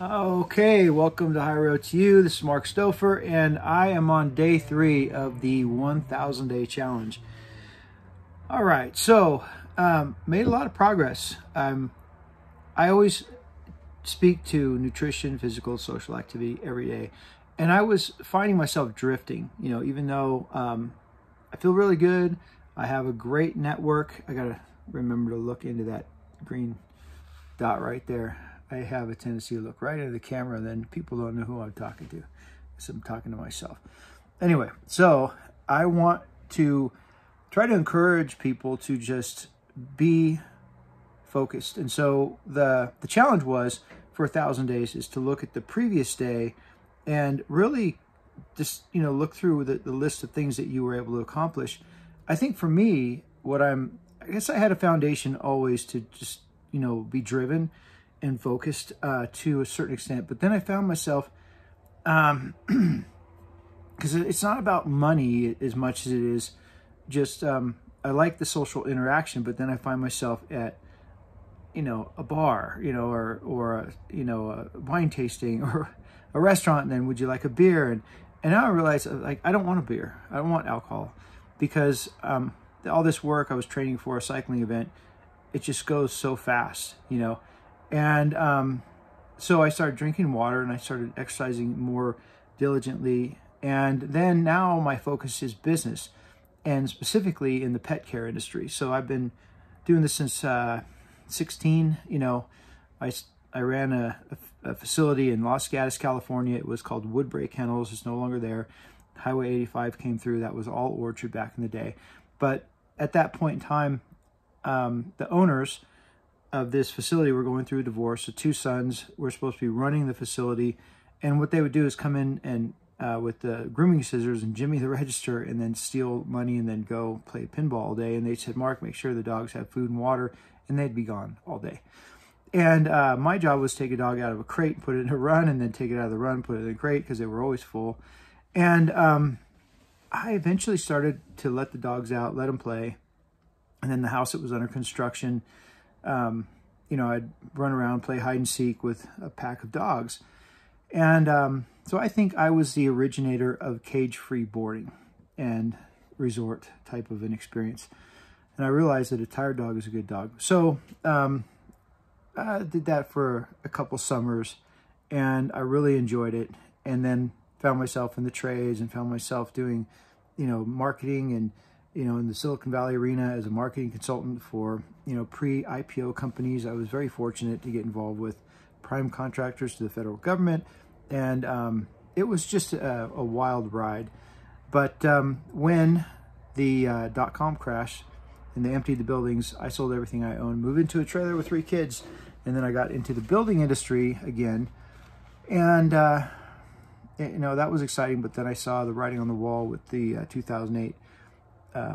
Okay, welcome to High Road to You. This is Mark Stouffer, and I am on day 3 of the 1,000 Day Challenge. All right, so made a lot of progress. I always speak to nutrition, physical, social activity every day, and I was finding myself drifting. Even though I feel really good, I have a great network. I gotta remember to look into that green dot right there. I have a tendency to look right into the camera, and then people don't know who I'm talking to. So I'm talking to myself. Anyway, so I want to try to encourage people to just be focused. And so the challenge was for 1,000 days is to look at the previous day and really just, look through the list of things that you were able to accomplish. I think for me, I guess I had a foundation always to just, be driven and focused to a certain extent. But then I found myself, because it's not about money as much as it is just, I like the social interaction, but then I find myself at, a bar, or a wine tasting or a restaurant, and then would you like a beer? And now I realize, like, I don't want a beer. I don't want alcohol, because all this work I was training for a cycling event, it just goes so fast, And so I started drinking water, and I started exercising more diligently. And then now my focus is business, and specifically in the pet care industry. So I've been doing this since 16. I ran a facility in Los Gatos, California. It was called Woodbrae Kennels. It's no longer there. Highway 85 came through. That was all orchard back in the day. But at that point in time, the owners of this facility were going through a divorce. The 2 sons were supposed to be running the facility, and what they would do is come in and with the grooming scissors and jimmy the register, and then steal money, and then go play pinball all day. And they said, Mark, make sure the dogs have food and water, and they'd be gone all day. And my job was to take a dog out of a crate and put it in a run, and then take it out of the run, put it in a crate, because they were always full. And I eventually started to let the dogs out, let them play. And then the house that was under construction, I'd run around, play hide and seek with a pack of dogs. And so I think I was the originator of cage-free boarding and resort type of an experience. And I realized that a tired dog is a good dog. So I did that for a couple summers, and I really enjoyed it. And then found myself in the trades, and found myself doing, marketing, and in the Silicon Valley arena as a marketing consultant for, pre-IPO companies. I was very fortunate to get involved with prime contractors to the federal government. And it was just a wild ride. But when the .com crashed and they emptied the buildings, I sold everything I owned, moved into a trailer with 3 kids. And then I got into the building industry again. And, that was exciting. But then I saw the writing on the wall with the 2008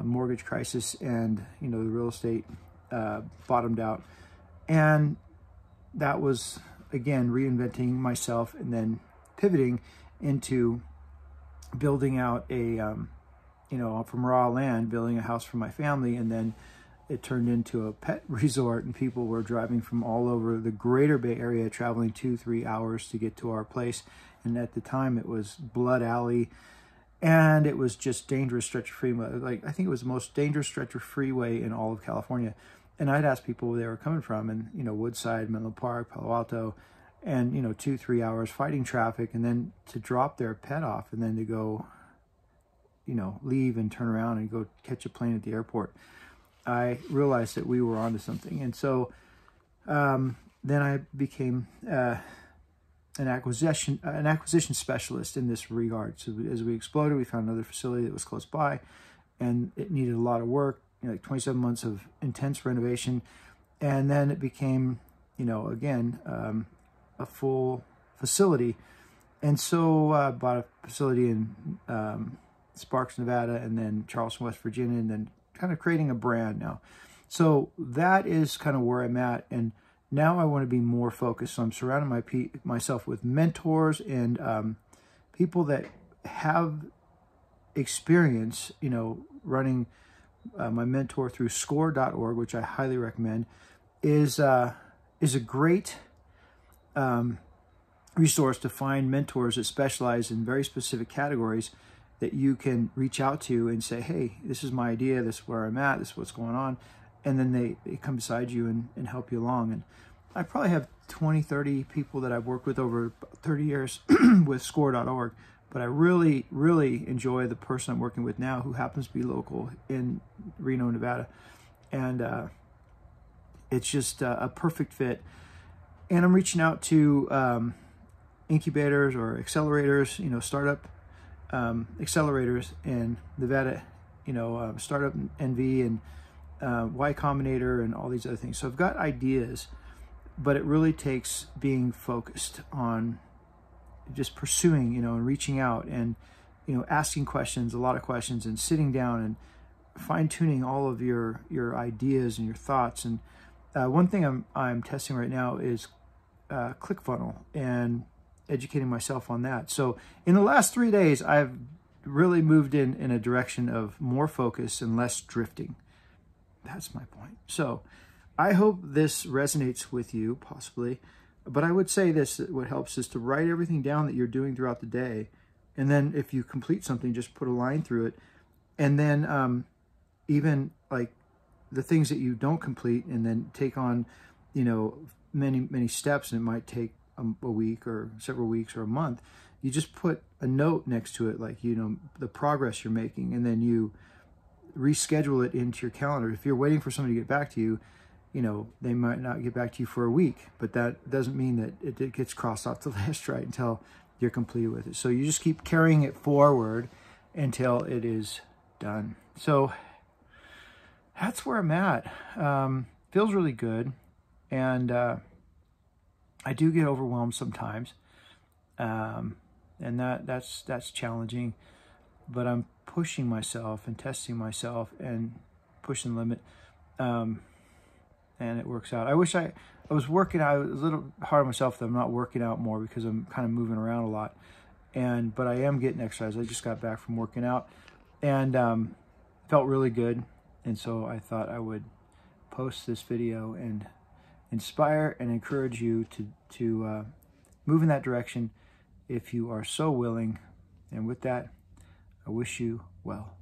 mortgage crisis, and the real estate bottomed out, and that was again reinventing myself, and then pivoting into building out a from raw land, building a house for my family. And then it turned into a pet resort, and people were driving from all over the greater Bay Area, traveling 2-3 hours to get to our place. And at the time it was Blood Alley, and it was just dangerous stretch of freeway. Like, I think it was the most dangerous stretch of freeway in all of California. And I'd ask people where they were coming from, and, Woodside, Menlo Park, Palo Alto, and, 2-3 hours fighting traffic, and then to drop their pet off, and then to go, leave and turn around and go catch a plane at the airport. I realized that we were onto something. And so then I became an acquisition specialist in this regard. So as we exploded, we found another facility that was close by, and it needed a lot of work, like 27 months of intense renovation. And then it became, again, a full facility. And so bought a facility in Sparks, Nevada, and then Charleston, West Virginia, and then kind of creating a brand now. So that is kind of where I'm at. And now I want to be more focused. So I'm surrounding myself with mentors and people that have experience, running. My mentor through score.org, which I highly recommend, is a great resource to find mentors that specialize in very specific categories that you can reach out to and say, hey, this is my idea, this is where I'm at, this is what's going on. And then they come beside you and help you along. And I probably have 20, 30 people that I've worked with over 30 years with SCORE.org. But I really, really enjoy the person I'm working with now, who happens to be local in Reno, Nevada. And it's just a perfect fit. And I'm reaching out to incubators or accelerators, startup accelerators in Nevada, Startup NV and Y Combinator and all these other things. So I've got ideas, but it really takes being focused on just pursuing, and reaching out and, asking questions, a lot of questions, and sitting down and fine-tuning all of your ideas and your thoughts. And one thing I'm testing right now is ClickFunnels and educating myself on that. So in the last 3 days, I've really moved in a direction of more focus and less drifting. That's my point. So I hope this resonates with you, possibly. But I would say this, what helps is to write everything down that you're doing throughout the day. And then if you complete something, just put a line through it. And then even like the things that you don't complete, and then take on, many, many steps, and it might take a week or several weeks or a month. You just put a note next to it, like, the progress you're making, and then you reschedule it into your calendar. If you're waiting for somebody to get back to you, they might not get back to you for a week, but that doesn't mean that it gets crossed off the list, right, until you're completed with it. So you just keep carrying it forward until it is done. So that's where I'm at. Feels really good. And I do get overwhelmed sometimes. And that's challenging, but I'm pushing myself and testing myself and pushing the limit. And it works out. I wish I was working out. I was a little hard on myself that I'm not working out more, because I'm kind of moving around a lot. But I am getting exercise. I just got back from working out, and felt really good. And so I thought I would post this video and inspire and encourage you to move in that direction if you are so willing. And with that, I wish you well.